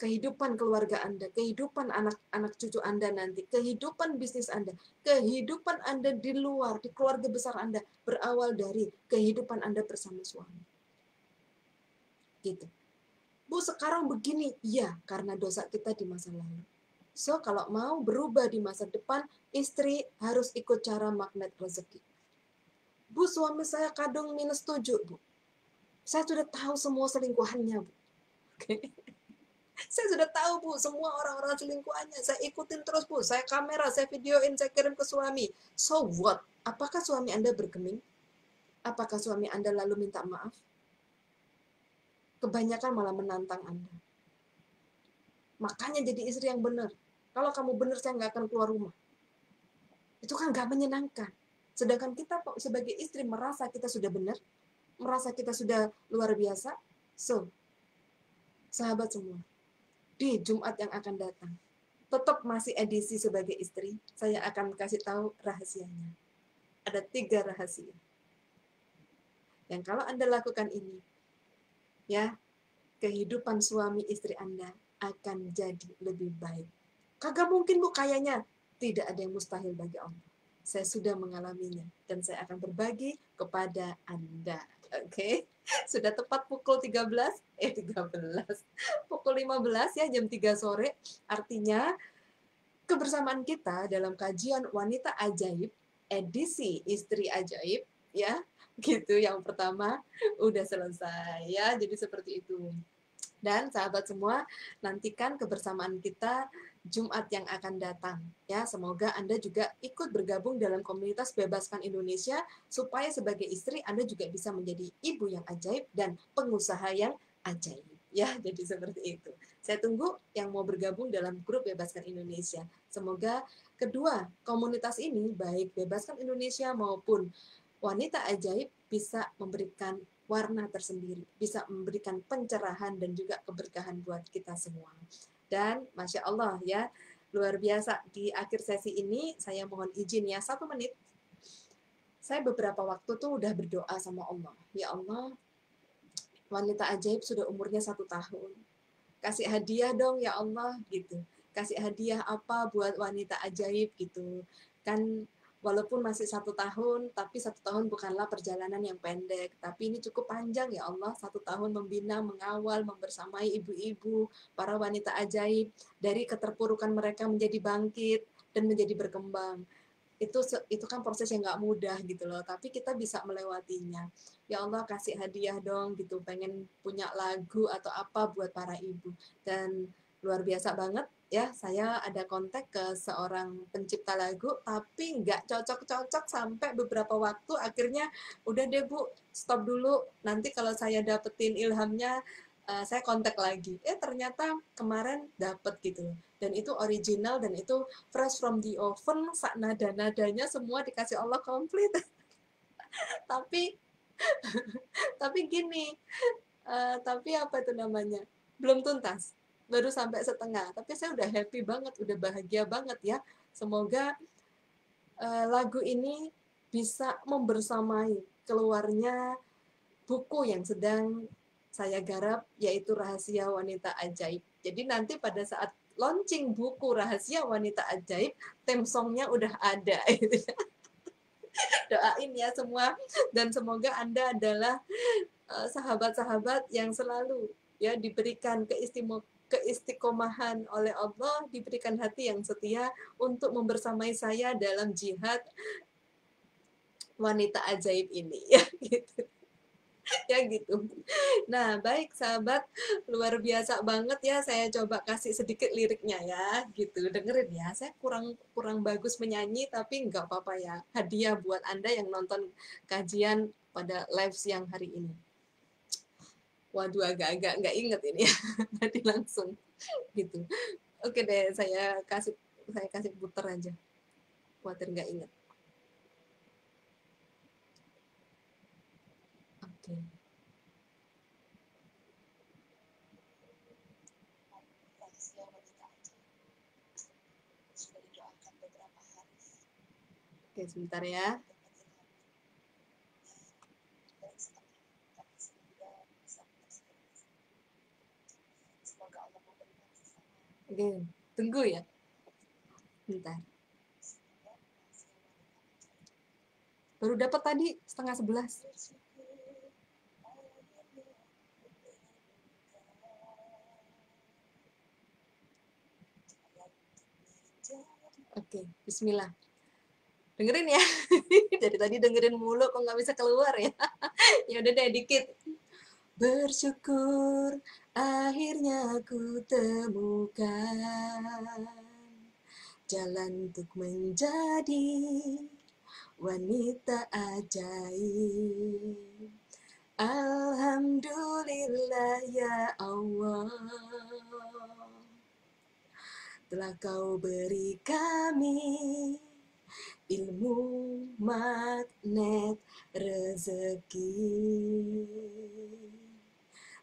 S1: Kehidupan keluarga Anda, kehidupan anak-anak cucu Anda nanti, kehidupan bisnis Anda, kehidupan Anda di luar, di keluarga besar Anda, berawal dari kehidupan Anda bersama suami. Gitu. Bu, sekarang begini. Iya, karena dosa kita di masa lalu. So, kalau mau berubah di masa depan, istri harus ikut cara magnet rezeki. Bu, suami saya kadung -7, Bu. Saya sudah tahu semua selingkuhannya, Bu. Oke. Saya sudah tahu, Bu, semua orang-orang selingkuhannya. Saya ikutin terus, Bu. Saya kamera, saya videoin, saya kirim ke suami. So what? Apakah suami Anda bergeming? Apakah suami Anda lalu minta maaf? Kebanyakan malah menantang Anda. Makanya jadi istri yang benar. Kalau kamu benar, saya nggak akan keluar rumah. Itu kan nggak menyenangkan. Sedangkan kita sebagai istri merasa kita sudah benar, merasa kita sudah luar biasa. So, sahabat semua, di Jumat yang akan datang, tetap masih edisi sebagai istri, saya akan kasih tahu rahasianya. Ada 3 rahasia. Yang kalau Anda lakukan ini, ya, kehidupan suami istri Anda akan jadi lebih baik. Kagak mungkin, Bu, kayaknya. Tidak ada yang mustahil bagi Allah. Saya sudah mengalaminya dan saya akan berbagi kepada Anda. Oke. Sudah tepat pukul 13, pukul 15 ya, jam 3 sore. Artinya kebersamaan kita dalam kajian Wanita Ajaib edisi Istri Ajaib, ya, gitu, yang pertama udah selesai ya. Jadi seperti itu. Dan sahabat semua, nantikan kebersamaan kita Jumat yang akan datang. Ya, semoga Anda juga ikut bergabung dalam komunitas Bebaskan Indonesia supaya sebagai istri Anda juga bisa menjadi ibu yang ajaib dan pengusaha yang ajaib. Ya, jadi seperti itu. Saya tunggu yang mau bergabung dalam grup Bebaskan Indonesia. Semoga kedua komunitas ini, baik Bebaskan Indonesia maupun Wanita Ajaib, bisa memberikan warna tersendiri, bisa memberikan pencerahan dan juga keberkahan buat kita semua. Dan Masya Allah ya, luar biasa. Di akhir sesi ini saya mohon izin ya, 1 menit. Saya beberapa waktu tuh udah berdoa sama Allah. Ya Allah, wanita ajaib sudah umurnya 1 tahun. Kasih hadiah dong ya Allah gitu. Kasih hadiah apa buat wanita ajaib gitu. Kan walaupun masih 1 tahun, tapi 1 tahun bukanlah perjalanan yang pendek. Tapi ini cukup panjang ya Allah, 1 tahun membina, mengawal, membersamai ibu-ibu, para wanita ajaib, dari keterpurukan mereka menjadi bangkit dan menjadi berkembang. Itu kan proses yang nggak mudah gitu loh, tapi kita bisa melewatinya. Ya Allah, kasih hadiah dong gitu, pengen punya lagu atau apa buat para ibu. Dan luar biasa banget ya, saya ada kontak ke seorang pencipta lagu, tapi nggak cocok-cocok sampai beberapa waktu, akhirnya udah deh Bu, stop dulu, nanti kalau saya dapetin ilhamnya, saya kontak lagi. Ternyata kemarin dapet gitu loh. Dan itu original, dan itu fresh from the oven, sak nada-nadanya semua dikasih Allah komplit. tapi tapi gini, tapi apa itu namanya, belum tuntas, baru sampai setengah, tapi saya udah happy banget, udah bahagia banget ya. Semoga lagu ini bisa membersamai keluarnya buku yang sedang saya garap, yaitu Rahasia Wanita Ajaib. Jadi nanti pada saat launching buku Rahasia Wanita Ajaib, theme songnya udah ada. Doain ya semua, dan semoga Anda adalah sahabat-sahabat yang selalu ya diberikan keistiqomahan oleh Allah, diberikan hati yang setia untuk membersamai saya dalam jihad wanita ajaib ini ya gitu. Ya gitu. Nah, baik sahabat, luar biasa banget ya, saya coba kasih sedikit liriknya ya, gitu. Dengerin ya, saya kurang kurang bagus menyanyi, tapi nggak apa-apa ya. Hadiah buat Anda yang nonton kajian pada live siang hari ini. Waduh, agak-agak nggak inget ini ya, tadi langsung gitu. Oke deh, saya kasih puter aja, khawatir nggak inget. Oke. Oke, sebentar ya. Oke, tunggu ya. Bentar. Baru dapat tadi 10:30. Oke, bismillah. Dengerin ya. Dari tadi dengerin mulu kok nggak bisa keluar ya. Ya udah deh dikit. Bersyukur akhirnya ku temukan jalan untuk menjadi wanita ajaib. Alhamdulillah ya Allah, telah kau beri kami ilmu, magnet, rezeki,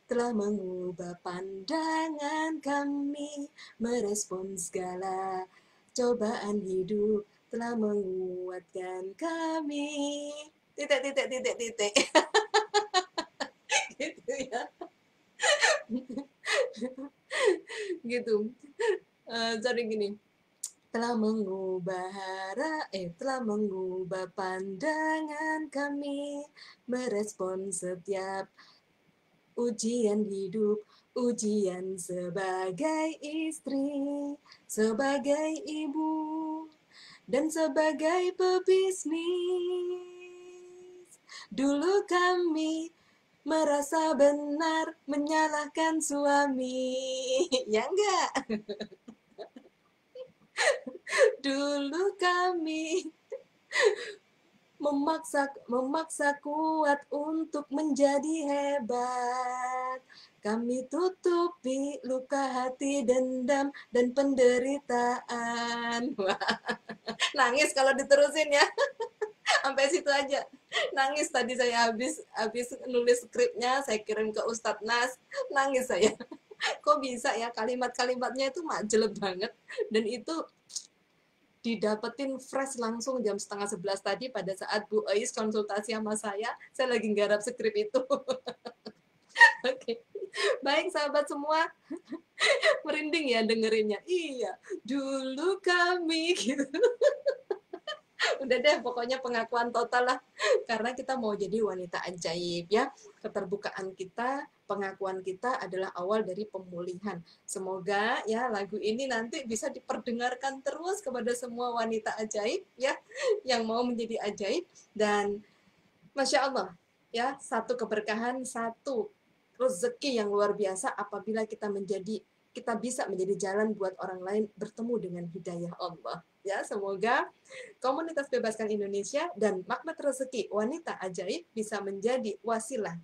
S1: telah mengubah pandangan kami, merespon segala cobaan hidup, telah menguatkan kami. Titik, titik, titik, titik. Gitu ya. Gitu. Sorry gini. Telah mengubah pandangan kami, merespon setiap ujian hidup, ujian sebagai istri, sebagai ibu, dan sebagai pebisnis. Dulu kami merasa benar menyalahkan suami. Ya enggak? Dulu kami memaksa kuat untuk menjadi hebat. Kami tutupi luka hati, dendam, dan penderitaan. Wah, nangis kalau diterusin ya. Sampai situ aja. Nangis tadi saya habis nulis skripnya, saya kirim ke Ustadz Nas. Nangis saya. Kok bisa ya, kalimat-kalimatnya itu jelek banget. Dan itu didapetin fresh langsung jam 10:30 tadi pada saat Bu Ais konsultasi sama saya lagi nggarap skrip itu. Oke, baik sahabat semua, merinding ya dengerinnya. Iya, dulu kami gitu. Udah deh, pokoknya pengakuan total lah, karena kita mau jadi wanita ajaib ya. Keterbukaan kita, pengakuan kita adalah awal dari pemulihan. Semoga ya lagu ini nanti bisa diperdengarkan terus kepada semua wanita ajaib ya, yang mau menjadi ajaib. Dan Masya Allah ya, satu keberkahan, satu rezeki yang luar biasa apabila kita bisa menjadi jalan buat orang lain bertemu dengan hidayah Allah. Ya, semoga komunitas Bebaskan Indonesia dan Magnet Rezeki Wanita Ajaib bisa menjadi wasilah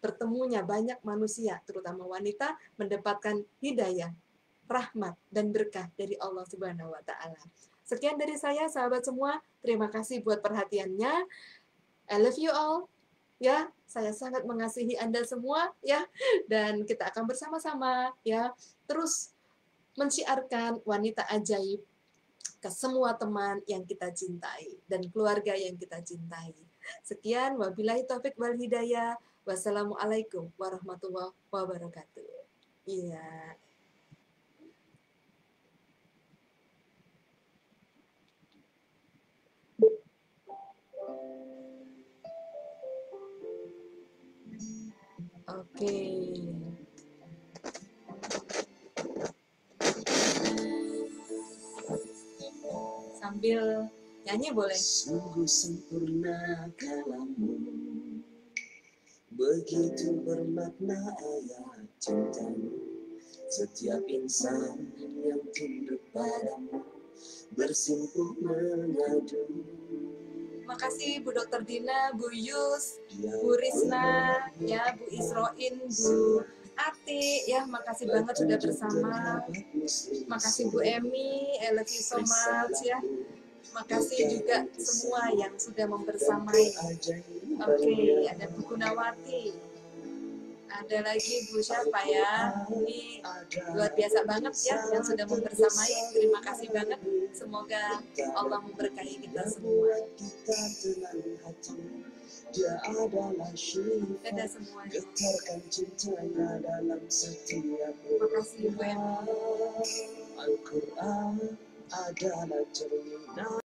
S1: bertemunya banyak manusia, terutama wanita, mendapatkan hidayah, rahmat, dan berkah dari Allah Subhanahu wa Ta'ala. Sekian dari saya, sahabat semua. Terima kasih buat perhatiannya. I love you all. Ya, saya sangat mengasihi Anda semua ya, dan kita akan bersama-sama ya terus mensiarkan wanita ajaib ke semua teman yang kita cintai dan keluarga yang kita cintai. Sekian, wabillahi taufik wal hidayah. Wassalamualaikum warahmatullahi wabarakatuh. Iya. Oke. Sambil nyanyi boleh.
S2: Sungguh sempurna kalammu, begitu bermakna ayat cintamu. Setiap insan yang tunduk padamu bersimpuh mengadu.
S1: Makasih Bu Dr. Dina, Bu Yus, Bu Risna, ya Bu Isroin, Bu Ati, ya makasih banget sudah bersama. Makasih Bu Emi, I love you so much ya. Makasih juga semua yang sudah membersamai. Oke, ada Bu Gunawati. Ada lagi Bu siapa ya? Ini luar biasa banget ya yang sudah membersamai. Terima kasih banget. Semoga Allah memberkahi kita semua.
S2: Dia adalah syifa,
S1: Dadah semuanya.
S2: getarkan cintanya dalam setiap
S1: Makasih Bu Emi.
S2: Al-Quran adalah cerminan